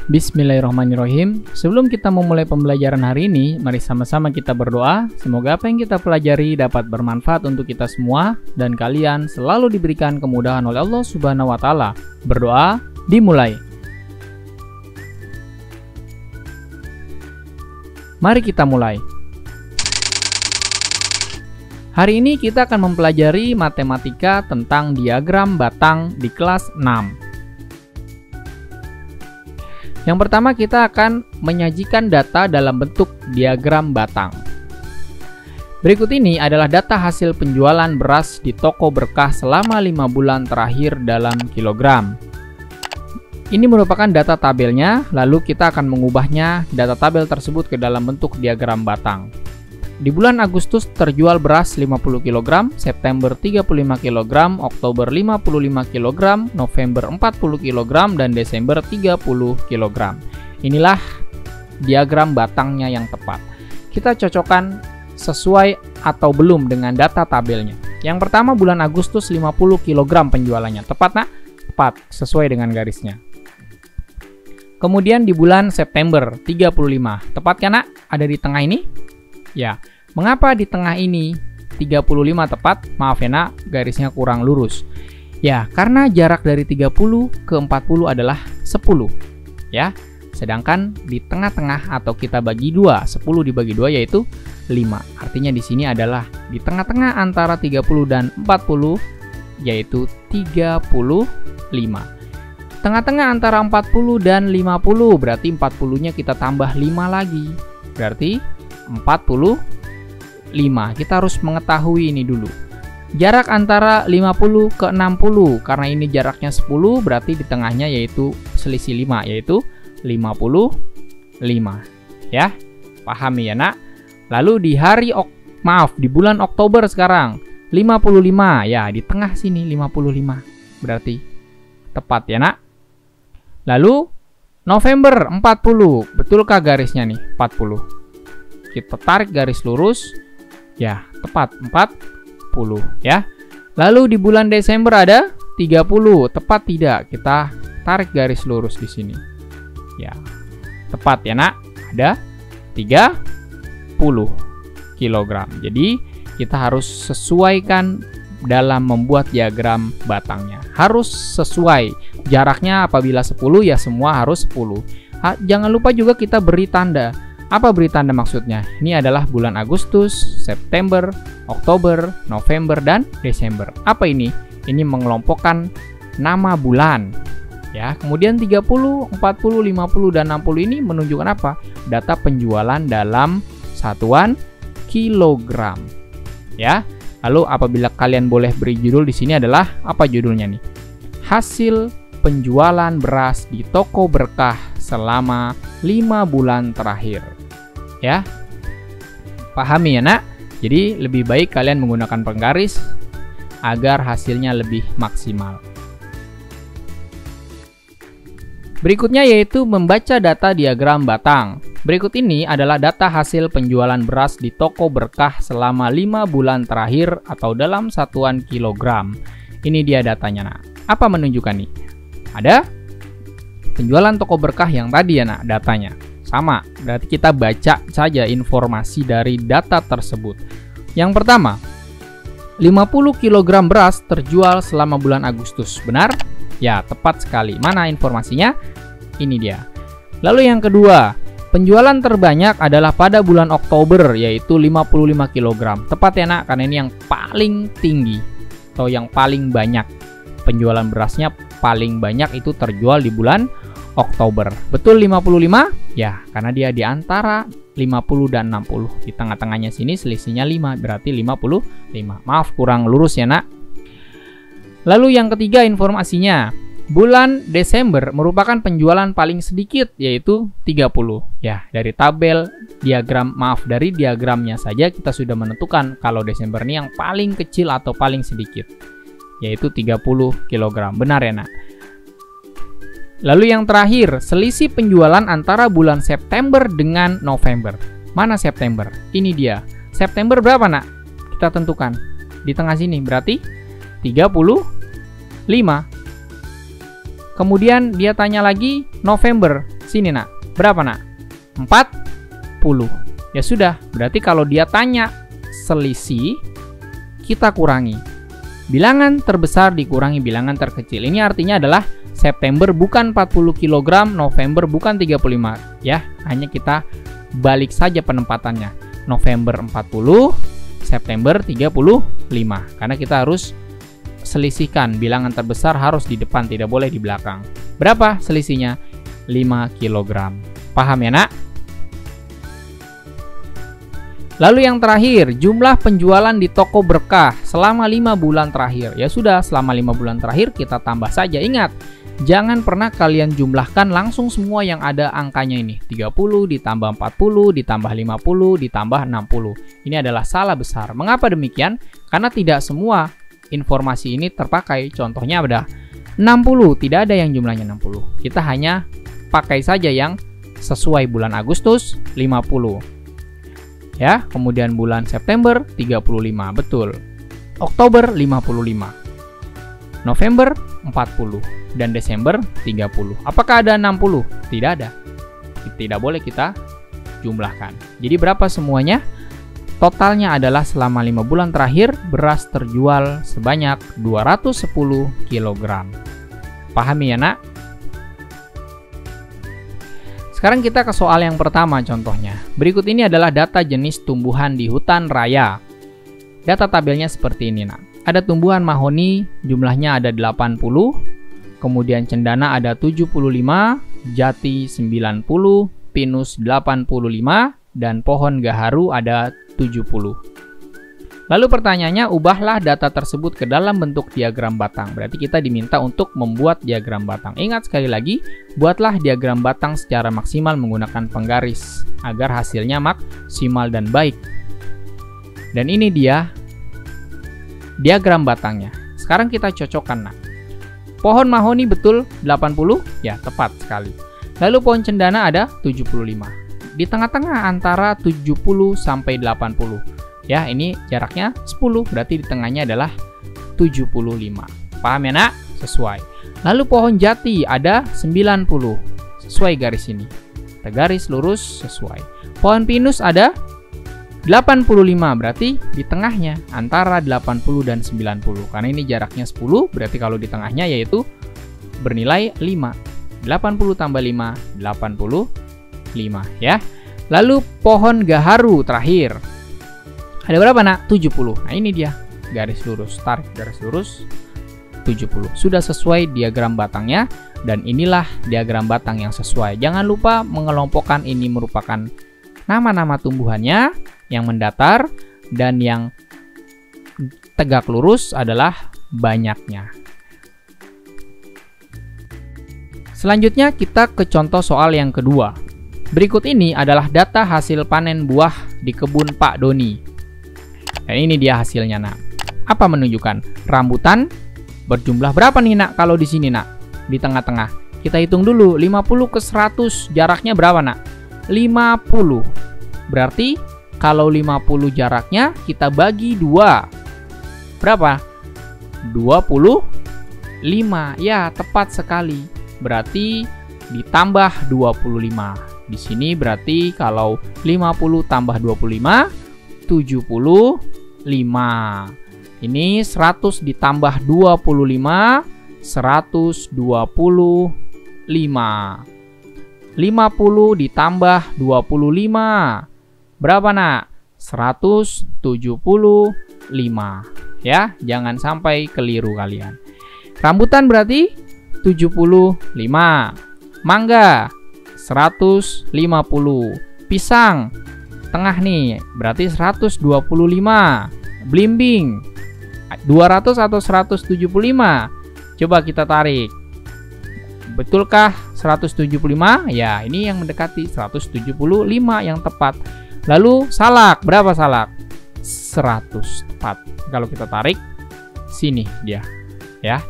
Bismillahirrahmanirrahim. Sebelum kita memulai pembelajaran hari ini, mari sama-sama kita berdoa. Semoga apa yang kita pelajari dapat bermanfaat untuk kita semua dan kalian selalu diberikan kemudahan oleh Allah Subhanahu wa taala. Berdoa dimulai. Mari kita mulai. Hari ini kita akan mempelajari matematika tentang diagram batang di kelas 6. Yang pertama kita akan menyajikan data dalam bentuk diagram batang. Berikut ini adalah data hasil penjualan beras di toko berkah selama 5 bulan terakhir dalam kilogram. Ini merupakan data tabelnya, lalu kita akan mengubahnya data tabel tersebut ke dalam bentuk diagram batang. Di bulan Agustus terjual beras 50 kg, September 35 kg, Oktober 55 kg, November 40 kg, dan Desember 30 kg. Inilah diagram batangnya yang tepat. Kita cocokkan sesuai atau belum dengan data tabelnya. Yang pertama bulan Agustus 50 kg penjualannya. Tepat nak? Tepat, sesuai dengan garisnya. Kemudian di bulan September 35. Tepat kan nak? Ada di tengah ini? Ya, mengapa di tengah ini 35 tepat? Maaf ya nak, garisnya kurang lurus. Ya, karena jarak dari 30 ke 40 adalah 10. Ya, sedangkan di tengah-tengah atau kita bagi 2, 10 dibagi 2 yaitu 5. Artinya di sini adalah di tengah-tengah antara 30 dan 40 yaitu 35. Tengah-tengah antara 40 dan 50 berarti 40-nya kita tambah 5 lagi. Berarti 45. Kita harus mengetahui ini dulu. Jarak antara 50 ke 60 karena ini jaraknya 10 berarti di tengahnya yaitu selisih 5 yaitu 55. Ya. Pahami ya, Nak? Lalu di di bulan Oktober sekarang 55. Ya, di tengah sini 55. Berarti tepat ya, Nak? Lalu November 40. Betulkah garisnya nih? 40. Kita tarik garis lurus, ya tepat 40 ya. Lalu di bulan Desember ada 30, tepat tidak? Kita tarik garis lurus di sini. Ya, tepat ya nak, ada 30 kg. Jadi kita harus sesuaikan dalam membuat diagram batangnya. Harus sesuai. Jaraknya apabila 10 ya semua harus 10. Jangan lupa juga kita beri tanda. Apa beri tanda maksudnya? Ini adalah bulan Agustus, September, Oktober, November, dan Desember. Apa ini? Ini mengelompokkan nama bulan. Ya, kemudian 30, 40, 50, dan 60 ini menunjukkan apa? Data penjualan dalam satuan kilogram. Ya. Lalu apabila kalian boleh beri judul di sini adalah apa judulnya nih? Hasil penjualan beras di toko berkah selama 5 bulan terakhir. Ya, pahami ya nak? Jadi lebih baik kalian menggunakan penggaris agar hasilnya lebih maksimal. Berikutnya yaitu membaca data diagram batang. Berikut ini adalah data hasil penjualan beras di toko berkah selama 5 bulan terakhir atau dalam satuan kilogram. Ini dia datanya nak. Apa menunjukkan nih? Ada penjualan toko berkah yang tadi ya nak, datanya. Sama, berarti kita baca saja informasi dari data tersebut. Yang pertama, 50 kg beras terjual selama bulan Agustus. Benar? Ya, tepat sekali. Mana informasinya? Ini dia. Lalu yang kedua, penjualan terbanyak adalah pada bulan Oktober, yaitu 55 kg. Tepat ya nak, karena ini yang paling tinggi atau yang paling banyak. Penjualan berasnya paling banyak itu terjual di bulan Oktober. Betul 55? Ya, karena dia di antara 50 dan 60. Di tengah-tengahnya sini selisihnya 5, berarti 55. Maaf, kurang lurus ya nak. Lalu yang ketiga informasinya. Bulan Desember merupakan penjualan paling sedikit, yaitu 30. Ya, dari tabel dari diagramnya saja kita sudah menentukan kalau Desember ini yang paling kecil atau paling sedikit, yaitu 30 kg. Benar ya nak? Lalu yang terakhir, selisih penjualan antara bulan September dengan November. Mana September? Ini dia. September berapa nak? Kita tentukan. Di tengah sini berarti 35. Kemudian dia tanya lagi November. Sini nak, berapa nak? 40. Ya sudah, berarti kalau dia tanya selisih, kita kurangi. Bilangan terbesar dikurangi bilangan terkecil. Ini artinya adalah September bukan 40 kg, November bukan 35. Ya, hanya kita balik saja penempatannya. November 40, September 35. Karena kita harus selisihkan, bilangan terbesar harus di depan, tidak boleh di belakang. Berapa selisihnya? 5 kg. Paham ya nak? Lalu yang terakhir, jumlah penjualan di toko berkah selama 5 bulan terakhir. Ya sudah, selama 5 bulan terakhir kita tambah saja. Ingat, jangan pernah kalian jumlahkan langsung semua yang ada angkanya ini. 30 ditambah 40 ditambah 50 ditambah 60. Ini adalah salah besar. Mengapa demikian? Karena tidak semua informasi ini terpakai. Contohnya ada 60, tidak ada yang jumlahnya 60. Kita hanya pakai saja yang sesuai bulan Agustus 50. Ya, kemudian bulan September 35, betul. Oktober 55. November 40 dan Desember 30. Apakah ada 60? Tidak ada. Tidak boleh kita jumlahkan. Jadi berapa semuanya? Totalnya adalah selama 5 bulan terakhir beras terjual sebanyak 210 kg. Pahami ya nak? Sekarang kita ke soal yang pertama contohnya. Berikut ini adalah data jenis tumbuhan di hutan raya. Data tabelnya seperti ini nak. Ada tumbuhan mahoni, jumlahnya ada 80. Kemudian cendana ada 75, jati 90, pinus 85, dan pohon gaharu ada 70. Lalu pertanyaannya, ubahlah data tersebut ke dalam bentuk diagram batang. Berarti kita diminta untuk membuat diagram batang. Ingat sekali lagi, buatlah diagram batang secara maksimal menggunakan penggaris agar hasilnya maksimal dan baik. Dan ini dia diagram batangnya. Sekarang kita cocokkan. Nah, pohon mahoni betul 80? Ya, tepat sekali. Lalu pohon cendana ada 75. Di tengah-tengah antara 70 sampai 80. Ya, ini jaraknya 10, berarti di tengahnya adalah 75. Paham ya nak? Sesuai. Lalu pohon jati ada 90. Sesuai garis ini. Kita garis lurus sesuai. Pohon pinus ada 85, berarti di tengahnya antara 80 dan 90. Karena ini jaraknya 10, berarti kalau di tengahnya yaitu bernilai 5. 80 tambah 5, 85 ya. Lalu pohon gaharu terakhir. Ada berapa nak? 70. Nah ini dia, garis lurus, tarik garis lurus 70. Sudah sesuai diagram batangnya, dan inilah diagram batang yang sesuai. Jangan lupa mengelompokkan ini merupakan nama-nama tumbuhannya, yang mendatar, dan yang tegak lurus adalah banyaknya. Selanjutnya kita ke contoh soal yang kedua. Berikut ini adalah data hasil panen buah di kebun Pak Doni. Dan ini dia hasilnya nak. Apa menunjukkan? Rambutan berjumlah berapa nih nak kalau di sini nak? Di tengah-tengah. Kita hitung dulu, 50 ke 100 jaraknya berapa nak? 50. Berarti kalau 50 jaraknya kita bagi 2. Berapa? 25. Ya, tepat sekali. Berarti ditambah 25. Di sini berarti kalau 50 tambah 25, 75. Ini 100 ditambah 25, 125. 50 ditambah 25. Berapa nak? 175. Ya, jangan sampai keliru kalian. Rambutan berarti 75. Mangga 150. Pisang tengah nih, berarti 125. Belimbing 200 atau 175? Coba kita tarik. Betulkah 175? Ya, ini yang mendekati 175 yang tepat. Lalu salak, berapa salak? 100, tepat. Kalau kita tarik sini dia, ya.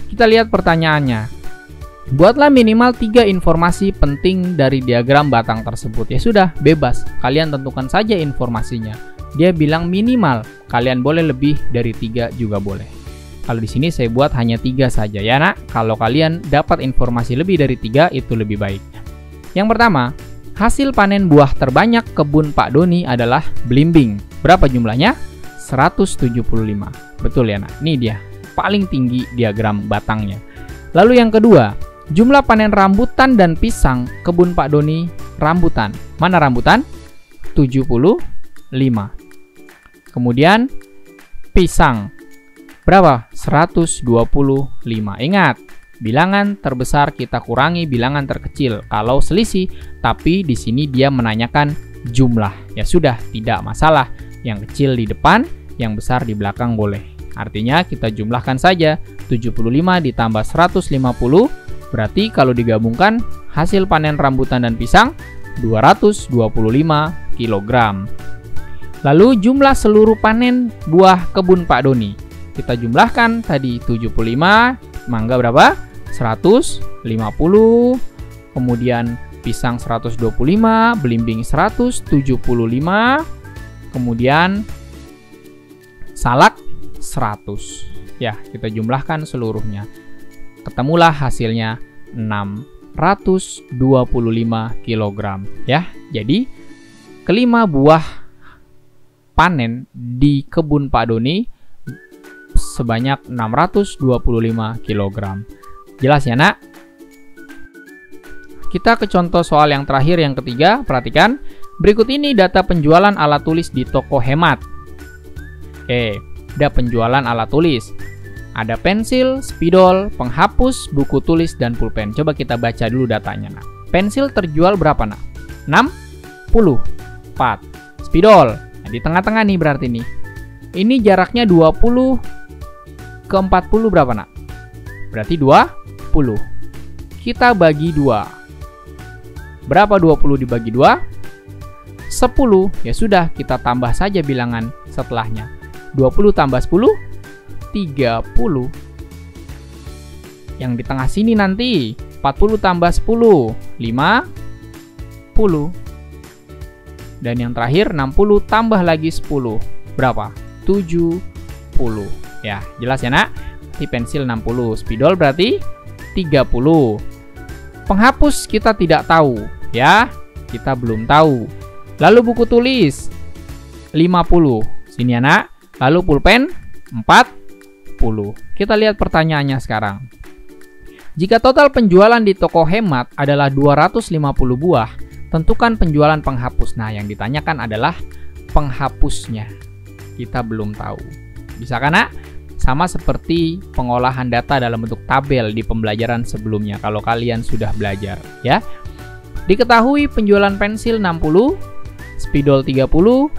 Kita lihat pertanyaannya. Buatlah minimal 3 informasi penting dari diagram batang tersebut. Ya sudah, bebas. Kalian tentukan saja informasinya. Dia bilang minimal, kalian boleh lebih dari 3 juga boleh. Kalau di sini saya buat hanya 3 saja ya nak. Kalau kalian dapat informasi lebih dari 3 itu lebih baik. Yang pertama, hasil panen buah terbanyak kebun Pak Doni adalah belimbing. Berapa jumlahnya? 175. Betul ya, Nak? Ini dia, paling tinggi diagram batangnya. Lalu yang kedua, jumlah panen rambutan dan pisang kebun Pak Doni rambutan. Mana rambutan? 75. Kemudian pisang. Berapa? 125. Ingat, bilangan terbesar kita kurangi bilangan terkecil kalau selisih, tapi di sini dia menanyakan jumlah. Ya sudah, tidak masalah. Yang kecil di depan, yang besar di belakang boleh. Artinya kita jumlahkan saja 75 ditambah 150, berarti kalau digabungkan hasil panen rambutan dan pisang 225 kg. Lalu jumlah seluruh panen buah kebun Pak Doni. Kita jumlahkan tadi 75, mangga berapa? 150, kemudian pisang 125, belimbing 175, kemudian salak 100. Ya, kita jumlahkan seluruhnya. Ketemulah hasilnya 625 kg. Ya, jadi kelima buah panen di kebun Pak Doni sebanyak 625 kg. Jelas ya, Nak? Kita ke contoh soal yang terakhir, yang ketiga. Perhatikan, berikut ini data penjualan alat tulis di toko hemat. Oke, ada penjualan alat tulis. Ada pensil, spidol, penghapus, buku tulis, dan pulpen. Coba kita baca dulu datanya, Nak. Pensil terjual berapa, Nak? 64. Spidol, nah, di tengah-tengah nih berarti nih. Ini jaraknya 20 ke 40 berapa, Nak? Berarti 20. Kita bagi 2. Berapa 20 dibagi 2? 10. Ya sudah, kita tambah saja bilangan setelahnya. 20 tambah 10, 30. Yang di tengah sini nanti 40 tambah 10, 50. Dan yang terakhir 60 tambah lagi 10. Berapa? 70. Ya, jelas ya, Nak? Berarti pensil 60, spidol berarti 30. Penghapus kita tidak tahu, ya. Kita belum tahu. Lalu buku tulis 50. Sini ya, Nak. Lalu pulpen 40. Kita lihat pertanyaannya sekarang. Jika total penjualan di toko hemat adalah 250 buah, tentukan penjualan penghapus. Nah, yang ditanyakan adalah penghapusnya. Kita belum tahu. Bisa kan, Nak? Sama seperti pengolahan data dalam bentuk tabel di pembelajaran sebelumnya kalau kalian sudah belajar, ya. Diketahui penjualan pensil 60, spidol 30,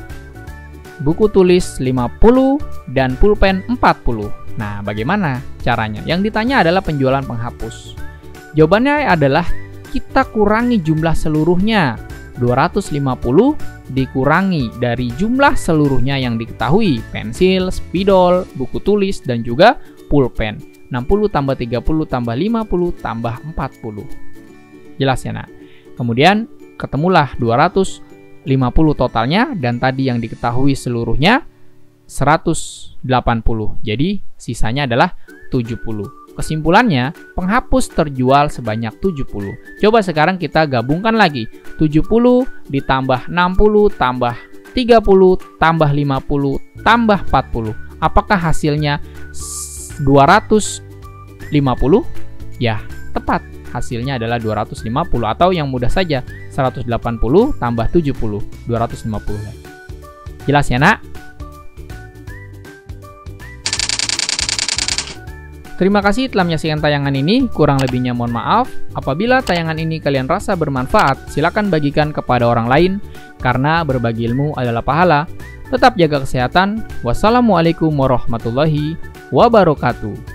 buku tulis 50, dan pulpen 40. Nah, bagaimana caranya? Yang ditanya adalah penjualan penghapus. Jawabannya adalah kita kurangi jumlah seluruhnya. 250 dikurangi dari jumlah seluruhnya yang diketahui. Pensil, spidol, buku tulis, dan juga pulpen. 60 tambah 30 tambah 50 tambah 40. Jelas ya, Nak? Kemudian ketemulah 250 totalnya, dan tadi yang diketahui seluruhnya 180. Jadi sisanya adalah 70. Kesimpulannya, penghapus terjual sebanyak 70. Coba sekarang kita gabungkan lagi. 70 ditambah 60 tambah 30 tambah 50 tambah 40. Apakah hasilnya 250? Ya, tepat. Hasilnya adalah 250, atau yang mudah saja 180 tambah 70, 250. Jelas ya, Nak? Terima kasih telah menyaksikan tayangan ini. Kurang lebihnya mohon maaf. Apabila tayangan ini kalian rasa bermanfaat, silakan bagikan kepada orang lain, karena berbagi ilmu adalah pahala. Tetap jaga kesehatan. Wassalamualaikum warahmatullahi wabarakatuh.